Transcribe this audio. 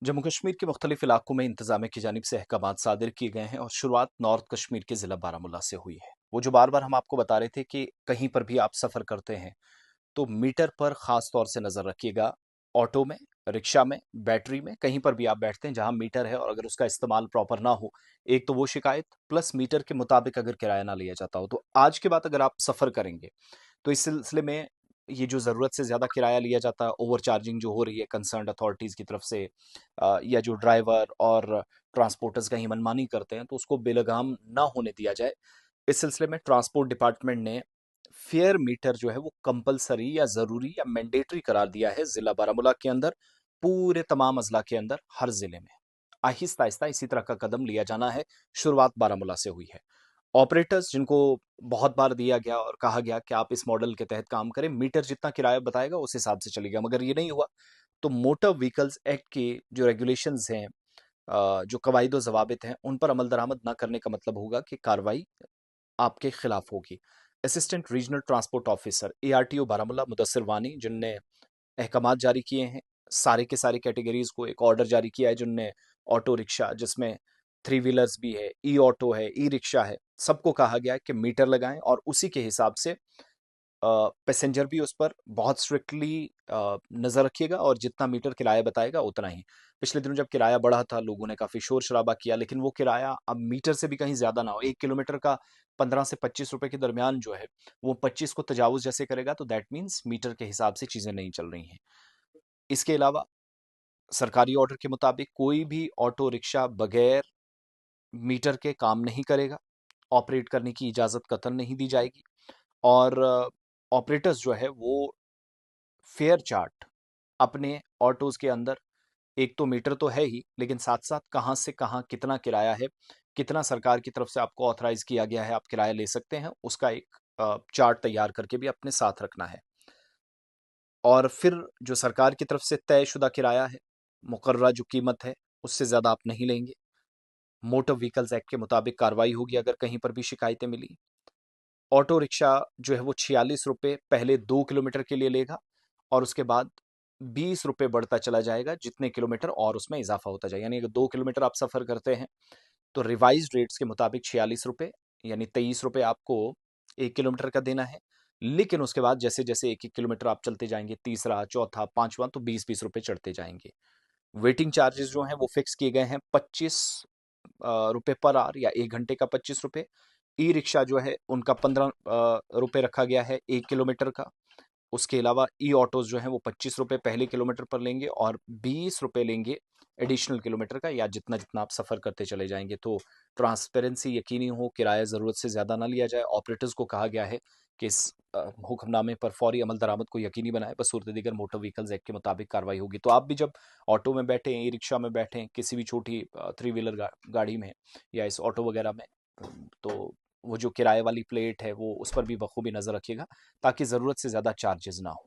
जम्मू कश्मीर के मुख्तलिफ इलाकों में इंतजामिया की जानिब से अहकामात सादिर किए गए हैं और शुरुआत नॉर्थ कश्मीर के ज़िला बारामूला से हुई है। वो जो बार बार हम आपको बता रहे थे कि कहीं पर भी आप सफ़र करते हैं तो मीटर पर ख़ास तौर से नज़र रखिएगा। ऑटो में, रिक्शा में, बैटरी में, कहीं पर भी आप बैठते हैं जहाँ मीटर है और अगर उसका इस्तेमाल प्रॉपर ना हो, एक तो वो शिकायत, प्लस मीटर के मुताबिक अगर किराया ना लिया जाता हो। तो आज के बाद अगर आप सफ़र करेंगे तो इस सिलसिले में ये जो ज़रूरत से ज़्यादा किराया लिया जाता है, ओवर चार्जिंग जो हो रही है कंसर्न्ड अथॉरिटीज़ की तरफ से, या जो ड्राइवर और ट्रांसपोर्टर्स कहीं मनमानी करते हैं, तो उसको बेलगाम ना होने दिया जाए। इस सिलसिले में ट्रांसपोर्ट डिपार्टमेंट ने फेयर मीटर जो है वो कंपल्सरी या ज़रूरी या मैंडेटरी करार दिया है ज़िला बारामूला के अंदर, पूरे तमाम अज़ला के अंदर, हर ज़िले में। आहिस्ता-आहिस्ता इसी तरह का कदम लिया जाना है, शुरुआत बारामूला से हुई है। ऑपरेटर्स जिनको बहुत बार दिया गया और कहा गया कि आप इस मॉडल के तहत काम करें, मीटर जितना किराया बताएगा उस हिसाब से चलेगा, मगर ये नहीं हुआ। तो मोटर व्हीकल्स एक्ट के जो रेगुलेशंस हैं, जो कवायद ज़वाबित हैं, उन पर अमल दरामद ना करने का मतलब होगा कि कार्रवाई आपके खिलाफ होगी। Assistant regional transport officer ARTO Baramulla Mudassir वानी जिनने अहकामात जारी किए हैं, सारे के सारे कैटेगरीज को एक ऑर्डर जारी किया है, जिनने ऑटो रिक्शा जिसमें थ्री व्हीलर्स भी है, ई ऑटो है, ई रिक्शा है, सबको कहा गया है कि मीटर लगाएं और उसी के हिसाब से पैसेंजर भी उस पर बहुत स्ट्रिक्टली नज़र रखिएगा और जितना मीटर किराया बताएगा उतना ही। पिछले दिनों जब किराया बढ़ा था, लोगों ने काफ़ी शोर-शराबा किया, लेकिन वो किराया अब मीटर से भी कहीं ज़्यादा ना हो। 1 किलोमीटर का 15 से ₹25 के दरमियान जो है, वो 25 को तजावुज़ जैसे करेगा, तो दैट मीन्स मीटर के हिसाब से चीज़ें नहीं चल रही हैं। इसके अलावा सरकारी ऑर्डर के मुताबिक कोई भी ऑटो रिक्शा बगैर मीटर के काम नहीं करेगा, ऑपरेट करने की इजाज़त कतई नहीं दी जाएगी और ऑपरेटर्स जो है वो फेयर चार्ट अपने ऑटोज़ के अंदर, एक तो मीटर तो है ही, लेकिन साथ-साथ कहाँ से कहाँ कितना किराया है, कितना सरकार की तरफ से आपको ऑथराइज़ किया गया है, आप किराया ले सकते हैं, उसका एक चार्ट तैयार करके भी अपने साथ रखना है। और फिर जो सरकार की तरफ से तयशुदा किराया है, मुकर्ररा जो कीमत है, उससे ज़्यादा आप नहीं लेंगे। मोटर व्हीकल्स एक्ट के मुताबिक कार्रवाई होगी अगर कहीं पर भी शिकायतें मिली। ऑटो रिक्शा जो है वो ₹46 पहले 2 किलोमीटर के लिए लेगा और उसके बाद ₹20 बढ़ता चला जाएगा जितने किलोमीटर और उसमें इज़ाफ़ा होता जाएगा। यानी अगर 2 किलोमीटर आप सफ़र करते हैं, तो रिवाइज़्ड रेट्स के मुताबिक ₹46 यानी ₹23 आपको 1 किलोमीटर का देना है। लेकिन उसके बाद जैसे-जैसे 1-1 किलोमीटर आप चलते जाएँगे, तीसरा, चौथा, 5वाँ तो ₹20-20 चढ़ते जाएँगे। वेटिंग चार्जेज़ जो हैं वो फ़िक्स किए गए हैं, 25 रुपए पर आवर या 1 घंटे का ₹25। ई-रिक्शा जो है उनका 15 रुपए रखा गया है 1 किलोमीटर का। उसके अलावा ई-ऑटोज़ जो हैं वो ₹25 पहले किलोमीटर पर लेंगे और ₹20 लेंगे एडिशनल किलोमीटर का, या जितना-जितना आप सफ़र करते चले जाएँगे। तो ट्रांसपेरेंसी यकीनी हो, किराया ज़रूरत से ज़्यादा ना लिया जाए। ऑपरेटर्स को कहा गया है कि इस हुक्मनामे पर फ़ौरी अमल दरामद को यकीनी बनाएँ, बसूरत-ए-दीगर मोटर व्हीकल्स एक्ट के मुताबिक कार्रवाई होगी। तो आप भी जब ऑटो में बैठें, ई-रिक्शा में बैठें, किसी भी छोटी थ्री व्हीलर गाड़ी में या इस ऑटो वगैरह में, तो वो जो किराए वाली प्लेट है, वो उस पर भी बखूबी नज़र रखिएगा ताकि ज़रूरत से ज़्यादा चार्जेज़ ना हो।